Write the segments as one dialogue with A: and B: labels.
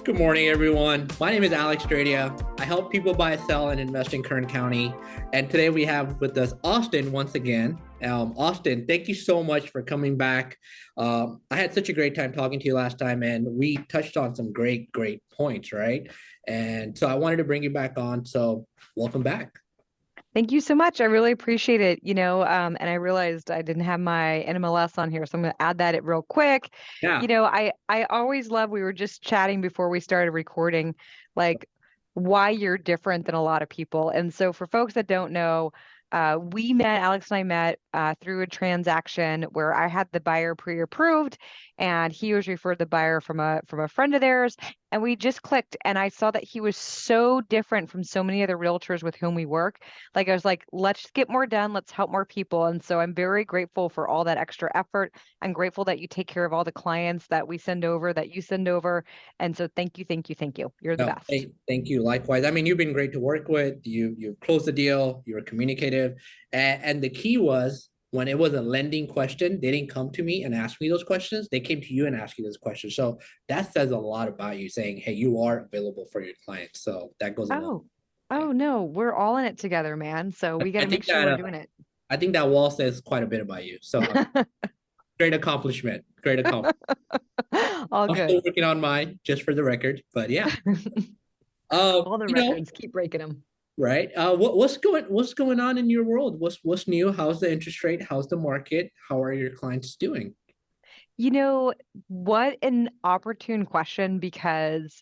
A: Good morning, everyone. My name is Alex Daredia. I help people buy, sell, and invest in Kern County. And today we have with us Austin once again. Austin, thank you so much for coming back. I had such a great time talking to you last time, and we touched on some great points, right? And so I wanted to bring you back on. So welcome back.
B: Thank you so much. I really appreciate it. And I realized I didn't have my NMLS on here, so I'm going to add that it real quick.
A: Yeah.
B: I always love, we were just chatting before we started recording, like why you're different than a lot of people. And so for folks that don't know, Alex and I met through a transaction where I had the buyer pre-approved and he was referred the buyer from a friend of theirs. And we just clicked, and I saw that he was so different from so many other realtors with whom we work. Like I was like, let's get more done, let's help more people. And so I'm very grateful for all that extra effort. I'm grateful that you take care of all the clients that we send over, that you send over. And so thank you, thank you, thank you. You're the
A: No,
B: best.
A: hey, thank you. Likewise. I mean, you've been great to work with. You closed the deal. You were communicative, and the key was when it was a lending question, they didn't come to me and ask me those questions. They came to you and asked you those questions. So that says a lot about you, saying, "Hey, you are available for your clients." So that goes a long
B: Oh,
A: way.
B: oh no, we're all in it together, man. So we got
A: I
B: to make
A: think
B: sure
A: that
B: we're doing it.
A: I think that wall says quite a bit about you. So great accomplishment. Great accomplishment.
B: All
A: I'm
B: good.
A: still working on mine, just for the record. But yeah. Uh,
B: All the
A: you know,
B: records, keep breaking them.
A: right? What's going on in your world? What's new? How's the interest rate? How's the market? How are your clients doing?
B: You know, what an opportune question because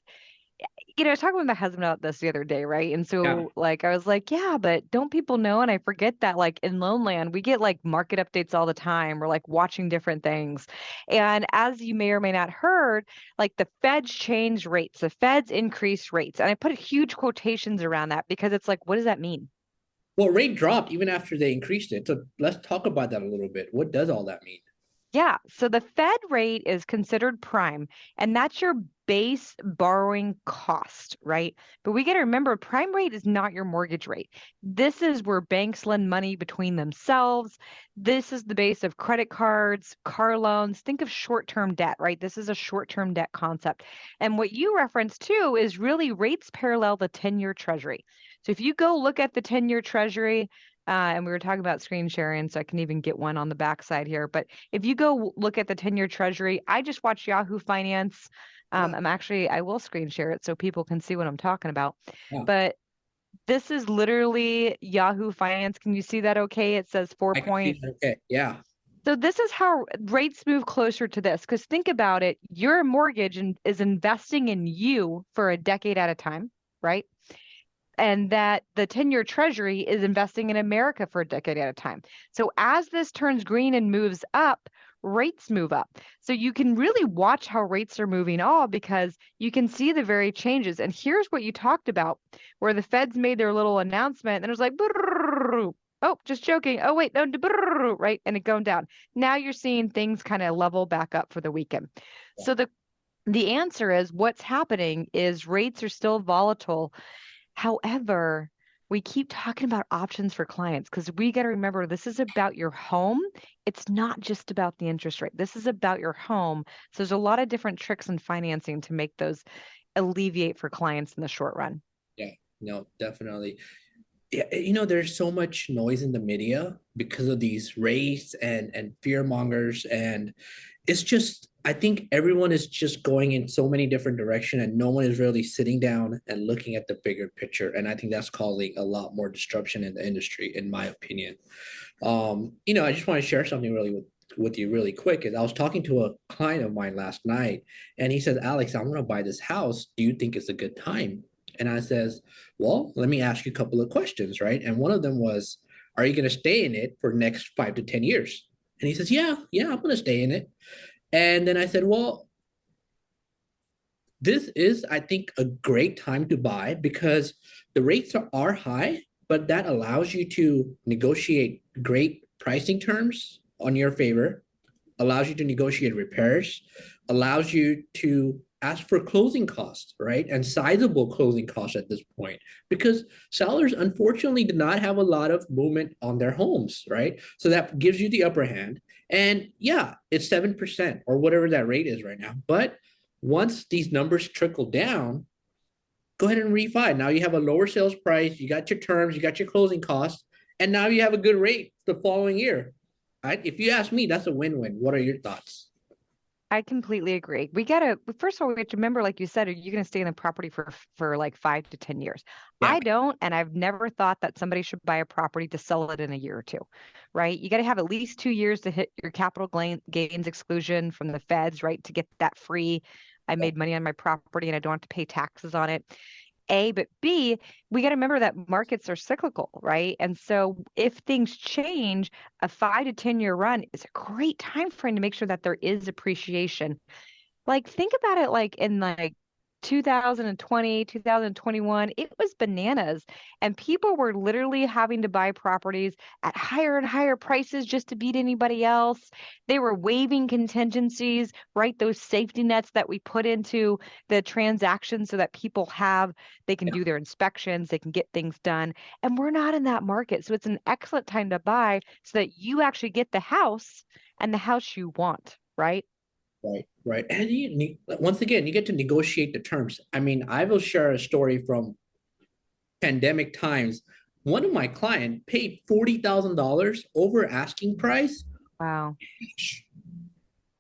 B: I was talking with my husband about this the other day, right? And
A: Yeah.
B: so like I was like, yeah, but don't people know? And I forget that like in Lone Land, we get like market updates all the time. We're like watching different things. And as you may or may not heard, like the Feds changed rates, the Feds increased rates. And I put huge quotations around that because it's like, what does that mean?
A: Well, rate dropped even after they increased it. So let's talk about that a little bit. What does all that mean?
B: Yeah, so the Fed rate is considered prime, and that's your base borrowing cost, right? But we got to remember prime rate is not your mortgage rate. This is where banks lend money between themselves. This is the base of credit cards, car loans. Think of short-term debt, right? This is a short-term debt concept. And what you referenced too is really rates parallel the 10-year treasury. So if you go look at the 10-year treasury, and we were talking about screen sharing, so I can even get one on the backside here. But if you go look at the 10-year treasury, I just watched Yahoo Finance.
A: Yeah.
B: I will screen share it so people can see what I'm talking about.
A: Yeah.
B: But this is literally Yahoo Finance. Can you see that okay? It says four
A: I can see
B: point.
A: that. Okay. Yeah.
B: So this is how rates move closer to this. Because think about it, your mortgage is investing in you for a decade at a time, right? And that the 10-year treasury is investing in America for a decade at a time. So as this turns green and moves up, rates move up. So you can really watch how rates are moving all because you can see the very changes. And here's what you talked about, where the Feds made their little announcement and it was like, oh, just joking. Oh, wait, no, right? And it going down. Now you're seeing things kind of level back up for the weekend.
A: Yeah.
B: So the answer is what's happening is rates are still volatile. However, we keep talking about options for clients because we got to remember this is about your home. It's not just about the interest rate. This is about your home. So there's a lot of different tricks in financing to make those alleviate for clients in the short run.
A: Yeah. No, definitely. Yeah, there's so much noise in the media because of these race and fear mongers, and it's just I think everyone is just going in so many different directions, and no one is really sitting down and looking at the bigger picture. And I think that's causing a lot more disruption in the industry, in my opinion. I just want to share something really with you really quick. Is I was talking to a client of mine last night, and he says, "Alex, I want to buy this house. Do you think it's a good time?" And I says, "Well, let me ask you a couple of questions, right?" And one of them was, "Are you going to stay in it for the next 5 to 10 years?" And he says, "Yeah, I'm going to stay in it." And then I said, "Well, this is, I think, a great time to buy because the rates are high, but that allows you to negotiate great pricing terms on your favor, allows you to negotiate repairs, allows you to ask for closing costs, right? And sizable closing costs at this point, because sellers unfortunately do not have a lot of movement on their homes, right? So that gives you the upper hand. And yeah, it's 7% or whatever that rate is right now. But Once these numbers trickle down, go ahead and refi. Now you have a lower sales price, you got your terms, you got your closing costs, and now you have a good rate the following year. Right? If you ask me, that's a win-win. What are your thoughts?
B: I completely agree. We gotta, first of all, we have to remember, like you said, are you going to stay in the property for like 5 to 10 years?
A: Yeah,
B: I don't, and I've never thought that somebody should buy a property to sell it in a year or two, right? You got to have at least 2 years to hit your capital gains exclusion from the feds, right? To get that free. I
A: yeah,
B: made money on my property and I don't have to pay taxes on it. A, but B, we got to remember that markets are cyclical, right? And so if things change, a 5 to 10 year run is a great time frame to make sure that there is appreciation. Like think about it like in like 2020, 2021, it was bananas. And people were literally having to buy properties at higher and higher prices just to beat anybody else. They were waiving contingencies, right? Those safety nets that we put into the transaction so that people have, they can
A: yeah.
B: do their inspections, they can get things done. And we're not in that market. So it's an excellent time to buy so that you actually get the house and the house you want, right?
A: Right, right. And once again, you get to negotiate the terms. I mean, I will share a story from pandemic times. One of my clients paid $40,000 over asking price.
B: Wow.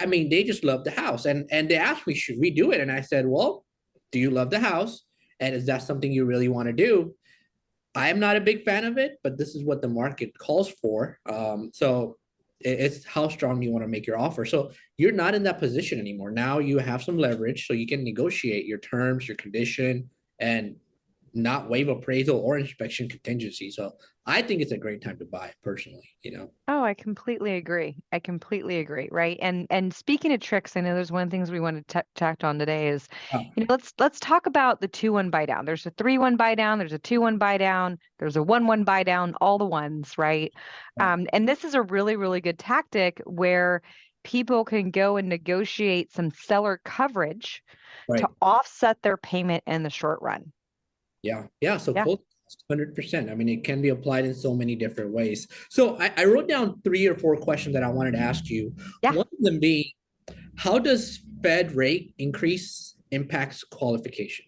A: I mean, they just love the house, and they asked me, should we do it? And I said, well, do you love the house? And is that something you really want to do? I am not a big fan of it, but this is what the market calls for. So it's how strong you want to make your offer. So you're not in that position anymore. Now you have some leverage, so you can negotiate your terms, your condition, and not waive appraisal or inspection contingency. So I think it's a great time to buy personally, you know.
B: Oh, I completely agree. I completely agree, right? And speaking of tricks, I know there's one of the things we want to tacked on today is,
A: Oh,
B: let's talk about the 2-1 buy down. There's a 3-1 buy down, there's a 2-1 buy down, there's a 1-1 buy down, all the ones, right?
A: yeah,
B: And this is a really, really good tactic where people can go and negotiate some seller coverage to
A: right.
B: offset their payment in the short run.
A: Yeah. Yeah. So
B: Yeah,
A: close 100%. I mean, it can be applied in so many different ways. So I wrote down 3 or 4 questions that I wanted to ask you.
B: yeah.
A: One of them being, how does Fed rate increase impacts qualification?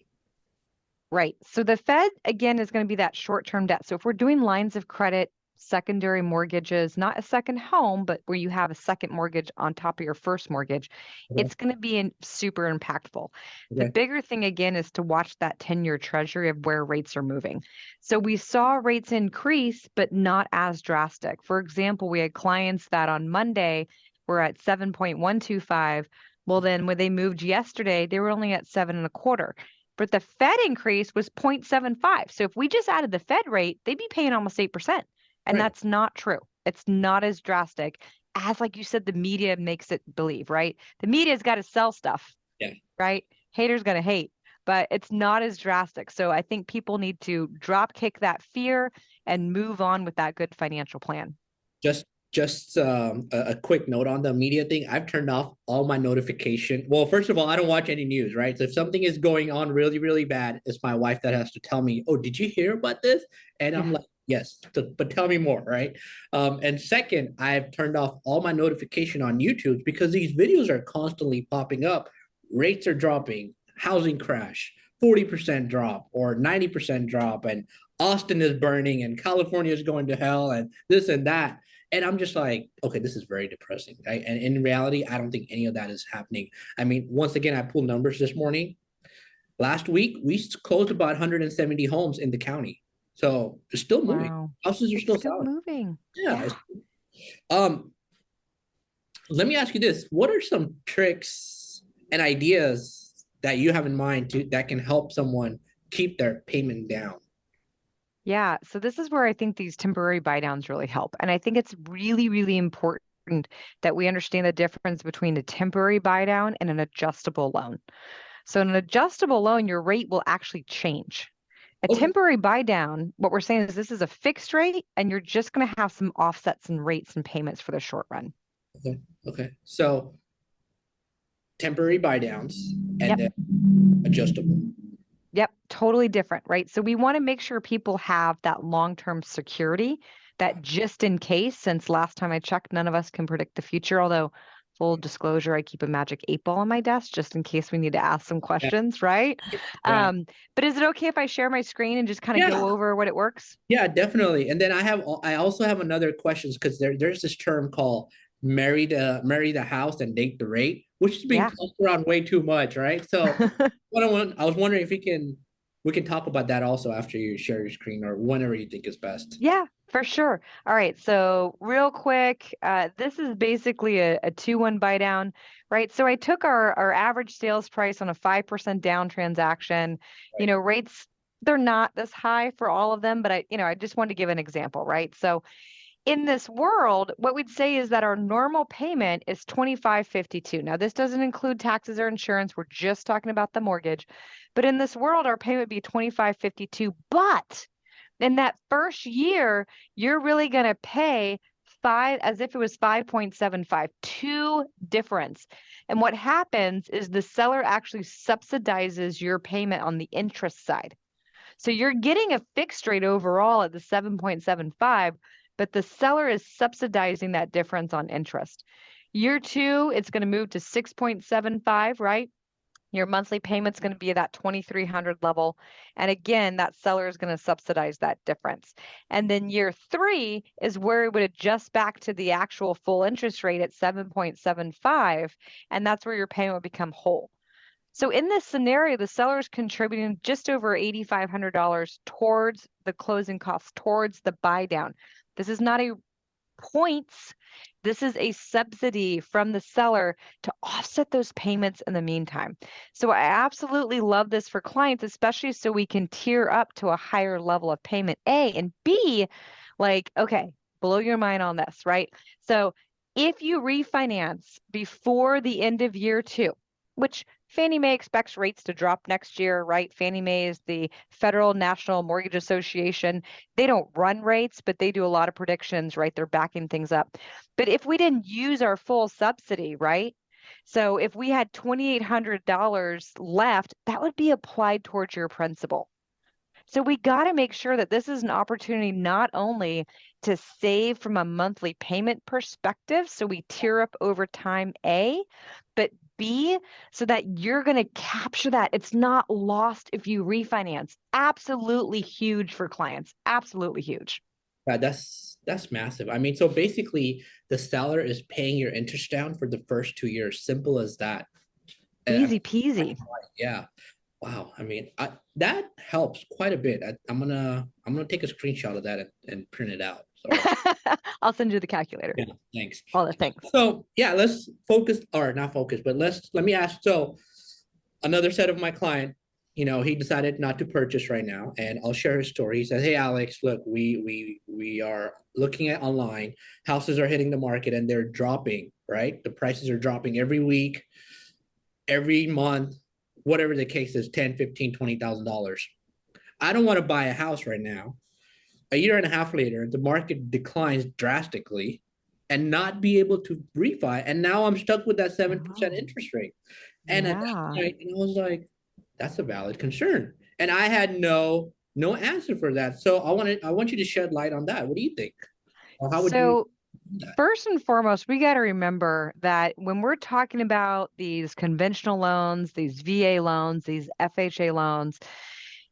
B: Right. So the Fed, again, is going to be that short-term debt. So if we're doing lines of credit, secondary mortgages, not a second home, but where you have a second mortgage on top of your first mortgage,
A: Okay.
B: it's going to be super impactful. The
A: Okay.
B: bigger thing, again, is to watch that 10-year treasury of where rates are moving. So we saw rates increase, but not as drastic. For example, we had clients that on Monday were at 7.125. Well, then when they moved yesterday, they were only at 7.25, but the Fed increase was 0.75. So if we just added the Fed rate, they'd be paying almost 8%. And
A: Right.
B: that's not true. It's not as drastic as, like you said, the media makes it believe, right? The media's got to sell stuff,
A: Yeah.
B: right? Haters going to hate, but it's not as drastic. So I think people need to drop kick that fear and move on with that good financial plan.
A: Just a quick note on the media thing. I've turned off all my notification. Well, first of all, I don't watch any news, right? So if something is going on really, really bad, it's my wife that has to tell me, "Oh, did you hear about this?" And I'm
B: Yeah.
A: like, "Yes, but tell me more," right? And second, I've turned off all my notification on YouTube because these videos are constantly popping up. Rates are dropping, housing crash, 40% drop or 90% drop, and Austin is burning and California is going to hell and this and that. And I'm just like, okay, this is very depressing. Right? And in reality, I don't think any of that is happening. I mean, once again, I pulled numbers this morning. Last week, we closed about 170 homes in the county. So it's still moving.
B: Wow.
A: Houses are
B: It's
A: still
B: still
A: selling.
B: moving.
A: Yeah.
B: Yeah.
A: Um, Let me ask you this. What are some tricks and ideas that you have in mind that can help someone keep their payment down?
B: Yeah, so this is where I think these temporary buy downs really help. And I think it's really, really important that we understand the difference between a temporary buy down and an adjustable loan. So, in an adjustable loan, your rate will actually change. A
A: Okay.
B: temporary buy down, what we're saying is this is a fixed rate, and you're just going to have some offsets in rates and payments for the short run.
A: Okay. Okay. So temporary buy downs and
B: Yep.
A: then adjustable.
B: Yep, totally different, right? So we want to make sure people have that long-term security, that just in case, since last time I checked, none of us can predict the future, although full disclosure, I keep a magic 8 ball on my desk just in case we need to ask some
A: Yeah.
B: questions, right?
A: Yeah.
B: But is it okay if I share my screen and just kind of go
A: Yeah.
B: over what it works?
A: Yeah, definitely. And then I also have another questions because there's this term called marry the house and date the rate, which is being
B: Yeah.
A: tossed around way too much, right? So I was wondering if we can talk about that also after you share your screen or whenever you think is best.
B: Yeah, for sure. All right. So real quick, this is basically a 2-1 buy down, right? So I took our average sales price on a 5% down transaction.
A: Right.
B: Rates, they're not this high for all of them, but I just wanted to give an example, right? So in this world, what we'd say is that our normal payment is 25.52. Now, this doesn't include taxes or insurance. We're just talking about the mortgage. But in this world, our payment would be 25.52. But in that first year, you're really going to pay five as if it was 5.75, two difference. And what happens is the seller actually subsidizes your payment on the interest side. So you're getting a fixed rate overall at the 7.75, but the seller is subsidizing that difference on interest. Year two, it's going to move to 6.75, right? Your monthly payment's going to be at that 2,300 level. And again, that seller is going to subsidize that difference. And then year three is where it would adjust back to the actual full interest rate at 7.75. And that's where your payment would become whole. So in this scenario, the seller is contributing just over $8,500 towards the closing costs, towards the buy down. This is not a points. This is a subsidy from the seller to offset those payments in the meantime. So I absolutely love this for clients, especially so we can tier up to a higher level of payment. A and B, like, okay, blow your mind on this, right? So if you refinance before the end of year two, which Fannie Mae expects rates to drop next year, right? Fannie Mae is the Federal National Mortgage Association. They don't run rates, but they do a lot of predictions, right? They're backing things up. But if we didn't use our full subsidy, right? So if we had $2,800 left, that would be applied towards your principal. So we got to make sure that this is an opportunity not only to save from a monthly payment perspective, so we tier up over time, A, but B, so that you're going to capture that. It's not lost if you refinance. Absolutely huge for clients. Absolutely huge.
A: Yeah, that's massive. I mean, so basically the seller is paying your interest down for the first 2 years. Simple as that. And
B: Easy peasy.
A: yeah. Wow. I mean, that helps quite a bit. I'm gonna take a screenshot of that and print it out. So
B: I'll send you the calculator.
A: yeah, thanks.
B: All the things.
A: So yeah, let's focus or not focus, but let me ask. So another set of my client, he decided not to purchase right now, and I'll share his story. He says, "Hey, Alex, look, we are looking at online. Houses are hitting the market and they're dropping. Right, the prices are dropping every week, every month, whatever the case is, 10, 15, $20,000. I don't want to buy a house right now. A year and a half later, the market declines drastically and not be able to refi. And now I'm stuck with that 7%
B: Oh,
A: interest rate." And at that
B: yeah.
A: point, I was like, that's a valid concern. And I had no answer for that. So I want you to shed light on that. What do you think? Or how would you
B: So
A: do that?
B: first and foremost, we got to remember that when we're talking about these conventional loans, these VA loans, these FHA loans,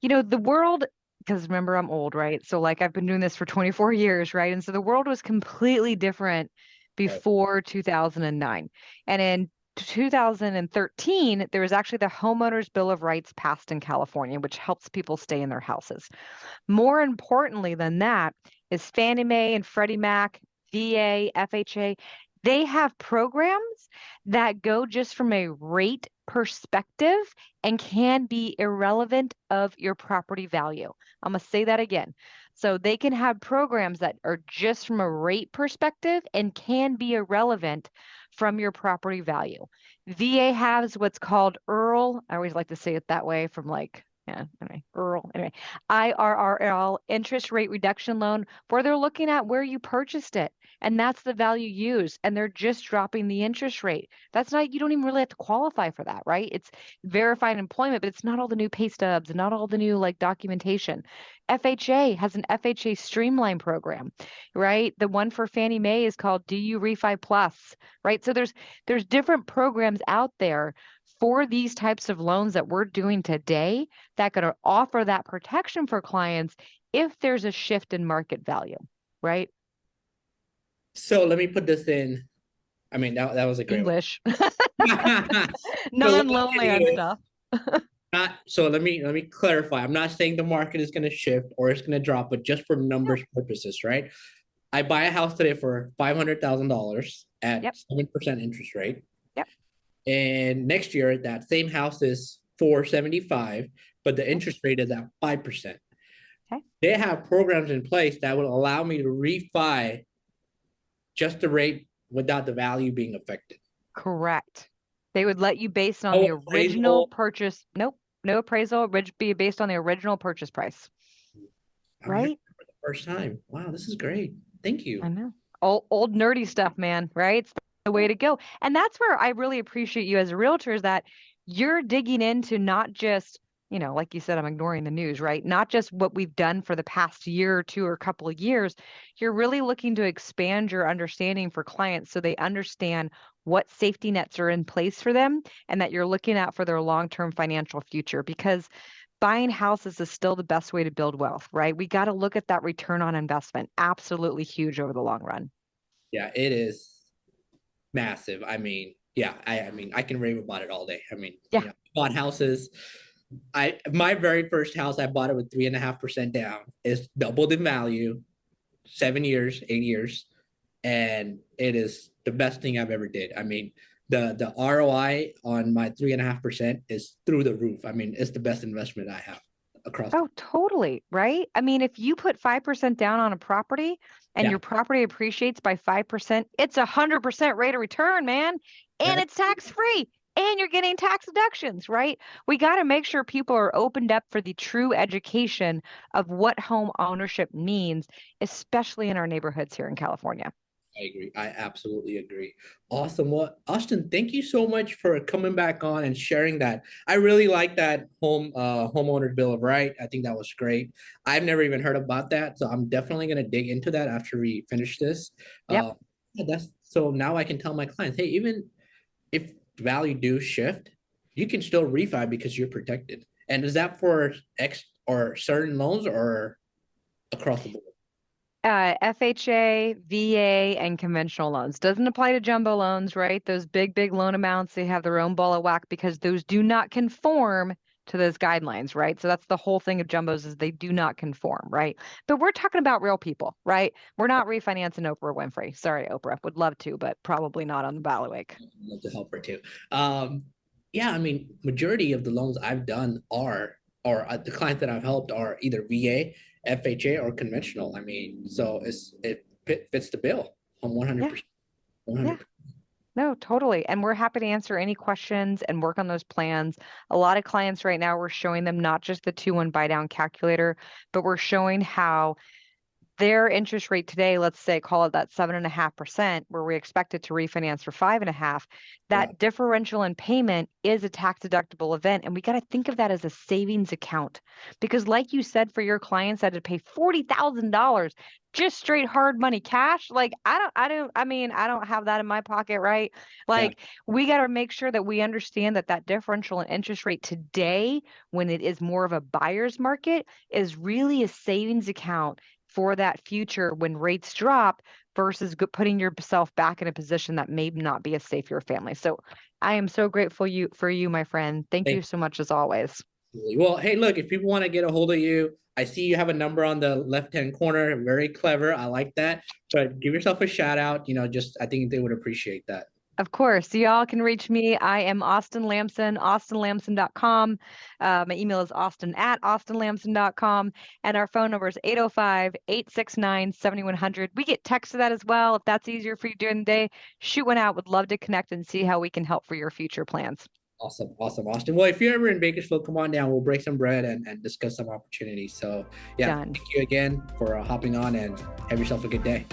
B: the world, because remember, I'm old, right? So, like, I've been doing this for 24 years, right? And so the world was completely different
A: Right.
B: before 2009. And in 2013, there was actually the Homeowners Bill of Rights passed in California, which helps people stay in their houses. More importantly than that is Fannie Mae and Freddie Mac, VA, FHA. They have programs that go just from a rate perspective and can be irrelevant of your property value. I'm going to say that again. So they can have programs that are just from a rate perspective and can be irrelevant from your property value. VA has what's called EARL. I always like to say it that way from like yeah, anyway, Earl, anyway, IRRL, interest rate reduction loan, where they're looking at where you purchased it. And that's the value used. And they're just dropping the interest rate. That's not, you don't even really have to qualify for that, right? It's verified employment, but it's not all the new pay stubs and not all the new like documentation. FHA has an FHA streamline program, right? The one for Fannie Mae is called DU Refi Plus, right? So there's different programs out there for these types of loans that we're doing today that could offer that protection for clients if there's a shift in market value, right?
A: So let me put this in. I mean, that was a great one.
B: English,
A: So what I
B: non-loan man
A: do is
B: stuff.
A: not so let me clarify. I'm not saying the market is going to shift or it's going to drop, but just for
B: Yeah.
A: numbers purposes, right? I buy a house today for $500,000 at
B: Yep.
A: 7% interest rate.
B: Yep.
A: And next year, that same house is 475, but the
B: Okay.
A: interest rate is at 5%.
B: Okay.
A: They have programs in place that will allow me to refi just the rate without the value being affected.
B: Correct. They would let you based on
A: No
B: the original
A: appraisal.
B: purchase. Nope. No appraisal. Be based on the original purchase price.
A: I'm hearing
B: Right?
A: it for the first time. Wow, this is great. Thank
B: I
A: you.
B: know. Old nerdy stuff, man, right? It's the way to go. And that's where I really appreciate you as a realtor is that you're digging into not just, like you said, I'm ignoring the news, right? Not just what we've done for the past year or two or a couple of years. You're really looking to expand your understanding for clients so they understand what safety nets are in place for them and that you're looking out for their long-term financial future because buying houses is still the best way to build wealth, right? We got to look at that return on investment. Absolutely huge over the long run.
A: Yeah, it is massive. I mean, yeah, I mean, I can rave about it all day. I mean,
B: Yeah.
A: bought houses. My very first house, I bought it with 3.5% down. It's doubled in value, 7 years, 8 years, and it is the best thing I've ever did. I mean, the ROI on my 3.5% is through the roof. I mean, it's the best investment I have across the.
B: Oh, totally. Right. I mean, if you put 5% down on a property and
A: Yeah,
B: your property appreciates by 5%, it's 100% rate of return, man. And
A: that,
B: it's tax free and you're getting tax deductions, right? We got to make sure people are opened up for the true education of what home ownership means, especially in our neighborhoods here in California.
A: I agree. I absolutely agree. Awesome. Well, Austin, thank you so much for coming back on and sharing that. I really like that homeowner bill of right. I think that was great. I've never even heard about that, so I'm definitely gonna dig into that after we finish this.
B: Yep.
A: Yeah, that's so now I can tell my clients, hey, even if value do shift, you can still refi because you're protected. And is that for X or certain loans or across the board?
B: FHA, VA, and conventional loans. Doesn't apply to jumbo loans, right? Those big loan amounts, they have their own ball of wax because those do not conform to those guidelines, right? So that's the whole thing of jumbos is they do not conform, right? But we're talking about real people, right? We're not refinancing Oprah Winfrey. Sorry, Oprah. Would love to, but probably not on the Bailiwick.
A: Love to help her too. Yeah, I mean, majority of the loans I've done are, or the clients that I've helped are either VA, FHA, or conventional. I mean, so it fits the bill on
B: Yeah,
A: 100%.
B: yeah.
A: 100%.
B: No, totally. And we're happy to answer any questions and work on those plans. A lot of clients right now, we're showing them not just the 2-1 buy down calculator, but we're showing how their interest rate today, let's say, call it that 7.5%, where we expect it to refinance for 5.5,
A: Yeah,
B: that differential in payment is a tax deductible event. And we got to think of that as a savings account. Because, like you said, for your clients that had to pay $40,000 just straight hard money cash, like I don't have that in my pocket, right?
A: yeah,
B: Like, we got to make sure that we understand that that differential in interest rate today, when it is more of a buyer's market, is really a savings account for that future when rates drop versus putting yourself back in a position that may not be as safe for your family. So I am so grateful for you, my friend. Thank you
A: thank
B: so much as always.
A: you. Well, hey, look, if people want to get a hold of you, I see you have a number on the left-hand corner. Very clever. I like that. But give yourself a shout out. Just I think they would appreciate that.
B: Of course, y'all can reach me. I am Austin Lampson, austinlampson.com. My email is austin@austinlampson.com. And our phone number is 805-869-7100. We get text to that as well. If that's easier for you during the day, shoot one out. Would love to connect and see how we can help for your future plans.
A: Awesome, awesome, Austin. Well, if you're ever in Bakersfield, come on down. We'll break some bread and discuss some opportunities. So, yeah,
B: Done.
A: thank you again for hopping on and have yourself a good day.